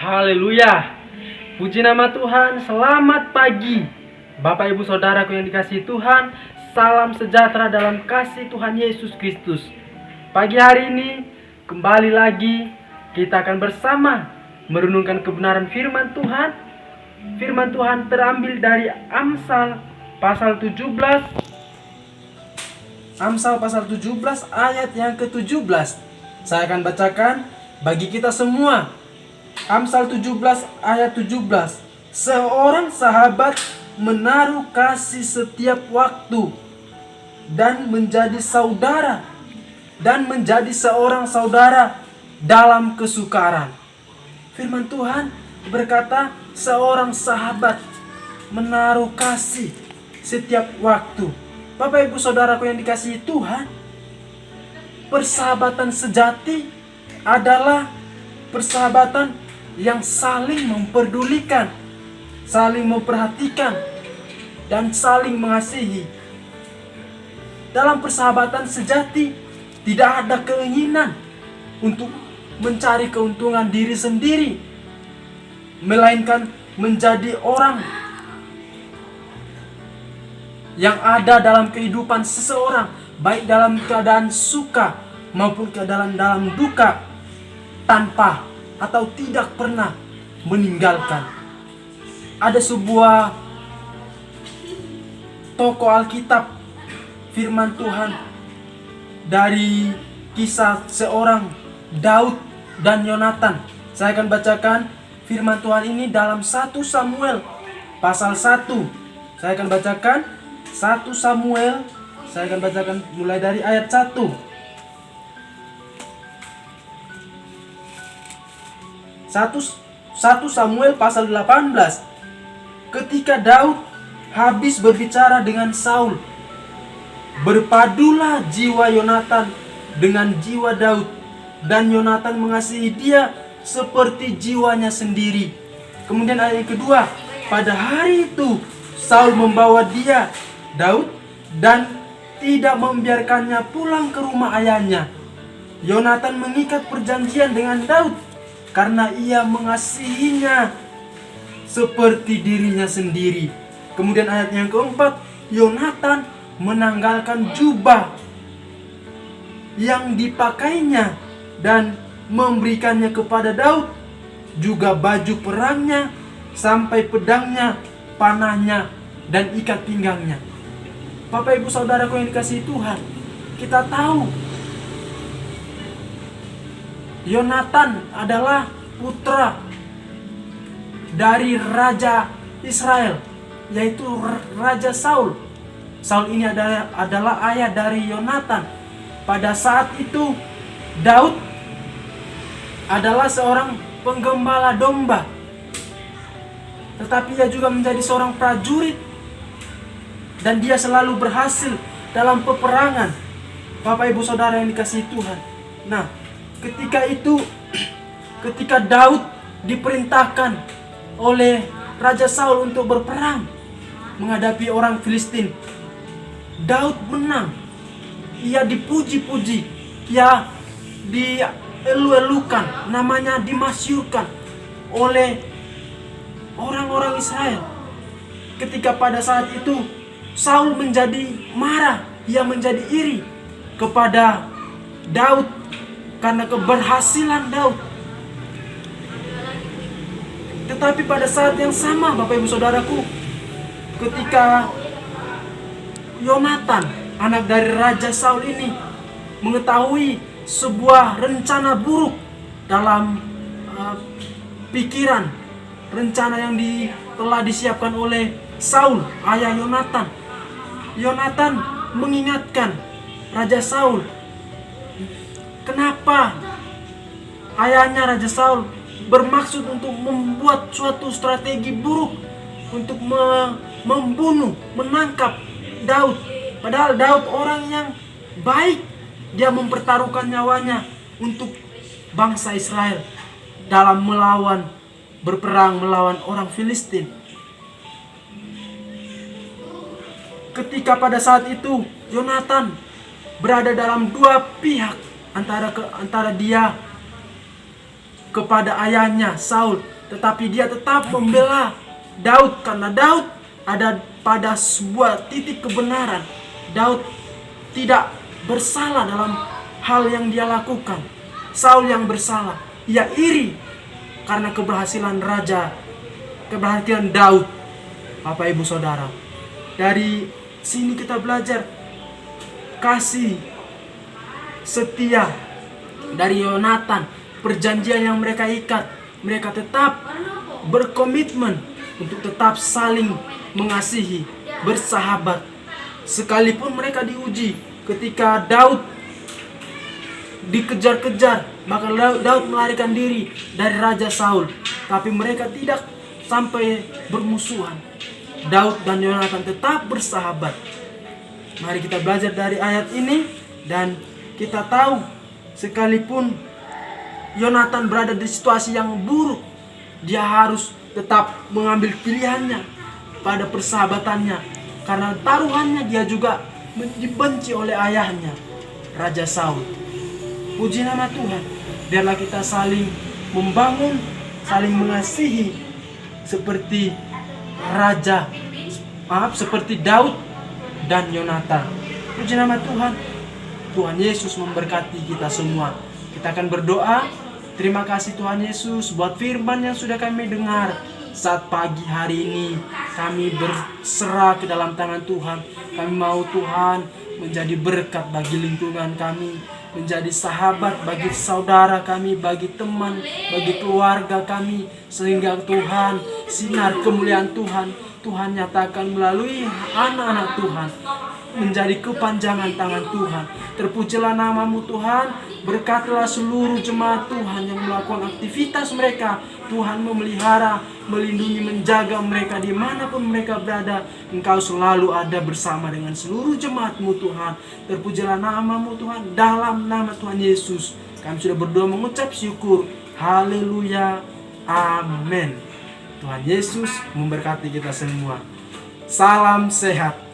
Haleluya. Puji nama Tuhan. Selamat pagi Bapak Ibu Saudaraku yang dikasihi Tuhan. Salam sejahtera dalam kasih Tuhan Yesus Kristus. Pagi hari ini kembali lagi kita akan bersama merenungkan kebenaran firman Tuhan. Firman Tuhan terambil dari Amsal pasal 17. Amsal pasal 17 ayat yang ke-17. Saya akan bacakan bagi kita semua. Amsal 17 ayat 17. Seorang sahabat menaruh kasih setiap waktu dan menjadi seorang saudara dalam kesukaran. Firman Tuhan berkata, seorang sahabat menaruh kasih setiap waktu. Bapak Ibu Saudaraku yang dikasihi Tuhan, persahabatan sejati adalah persahabatan yang saling memperdulikan, saling memperhatikan, dan saling mengasihi. Dalam persahabatan sejati tidak ada keinginan untuk mencari keuntungan diri sendiri, melainkan menjadi orang yang ada dalam kehidupan seseorang, baik dalam keadaan suka maupun keadaan dalam duka, tanpa atau tidak pernah meninggalkan. Ada sebuah tokoh Alkitab, firman Tuhan dari kisah seorang Daud dan Yonatan. Saya akan bacakan firman Tuhan ini dalam 1 Samuel pasal 1. Saya akan bacakan 1 Samuel. Saya akan bacakan mulai dari ayat 1. 1 Samuel pasal 18. Ketika Daud habis berbicara dengan Saul, berpadulah jiwa Yonatan dengan jiwa Daud, dan Yonatan mengasihi dia seperti jiwanya sendiri. Kemudian ayat yang kedua, pada hari itu Saul membawa dia, Daud, dan tidak membiarkannya pulang ke rumah ayahnya. Yonatan mengikat perjanjian dengan Daud karena ia mengasihinya seperti dirinya sendiri. Kemudian ayat yang keempat, Yonatan menanggalkan jubah yang dipakainya dan memberikannya kepada Daud, juga baju perangnya, sampai pedangnya, panahnya, dan ikat pinggangnya. Bapak Ibu Saudaraku yang dikasihi Tuhan, kita tahu Yonatan adalah putra dari Raja Israel, yaitu Raja Saul. Saul ini adalah ayah dari Yonatan. Pada saat itu Daud adalah seorang penggembala domba, tetapi ia juga menjadi seorang prajurit, dan dia selalu berhasil dalam peperangan. Bapak Ibu Saudara yang dikasihi Tuhan. Nah, ketika Daud diperintahkan oleh Raja Saul untuk berperang menghadapi orang Filistin, Daud menang. Ia dipuji-puji, ia dielu-elukan, namanya dimasyurkan oleh orang-orang Israel. Ketika pada saat itu Saul menjadi marah, ia menjadi iri kepada Daud karena keberhasilan Daud. Tetapi pada saat yang sama, Bapak Ibu Saudaraku, ketika Yonatan, anak dari Raja Saul ini, mengetahui sebuah rencana buruk dalam pikiran, rencana yang telah disiapkan oleh Saul, ayah Yonatan. Yonatan mengingatkan Raja Saul, kenapa ayahnya Raja Saul bermaksud untuk membuat suatu strategi buruk untuk membunuh, menangkap Daud. Padahal Daud orang yang baik. Dia mempertaruhkan nyawanya untuk bangsa Israel dalam berperang melawan orang Filistin. Ketika pada saat itu Yonatan berada dalam dua pihak, antara dia kepada ayahnya Saul tetapi dia tetap membela Daud karena Daud ada pada sebuah titik kebenaran. Daud tidak bersalah dalam hal yang dia lakukan. Saul yang bersalah, ia iri karena keberhasilan Daud. Bapak Ibu Saudara, dari sini kita belajar kasih setia dari Yonatan, perjanjian yang mereka ikat. Mereka tetap berkomitmen untuk tetap saling mengasihi, bersahabat. Sekalipun mereka diuji, ketika Daud dikejar-kejar, bahkan Daud melarikan diri dari Raja Saul, tapi mereka tidak sampai bermusuhan. Daud dan Yonatan tetap bersahabat. Mari kita belajar dari ayat ini, dan kita tahu sekalipun Yonatan berada di situasi yang buruk, dia harus tetap mengambil pilihannya pada persahabatannya, karena taruhannya dia juga dibenci oleh ayahnya, Raja Saul. Puji nama Tuhan. Biarlah kita saling membangun, saling mengasihi seperti seperti Daud dan Yonatan. Puji nama Tuhan. Tuhan Yesus memberkati kita semua. Kita akan berdoa. Terima kasih Tuhan Yesus buat firman yang sudah kami dengar. Saat pagi hari ini kami berserah ke dalam tangan Tuhan. Kami mau Tuhan menjadi berkat bagi lingkungan kami, menjadi sahabat bagi saudara kami, bagi teman, bagi keluarga kami, sehingga Tuhan, sinar kemuliaan Tuhan nyatakan melalui anak-anak Tuhan, menjadi kepanjangan tangan Tuhan. Terpujilah namamu Tuhan. Berkatilah seluruh jemaat Tuhan yang melakukan aktivitas mereka. Tuhan memelihara, melindungi, menjaga mereka dimanapun mereka berada. Engkau selalu ada bersama dengan seluruh jemaat-Mu Tuhan. Terpujilah namamu Tuhan. Dalam nama Tuhan Yesus kami sudah berdoa mengucap syukur. Haleluya. Amin. Tuhan Yesus memberkati kita semua. Salam sehat.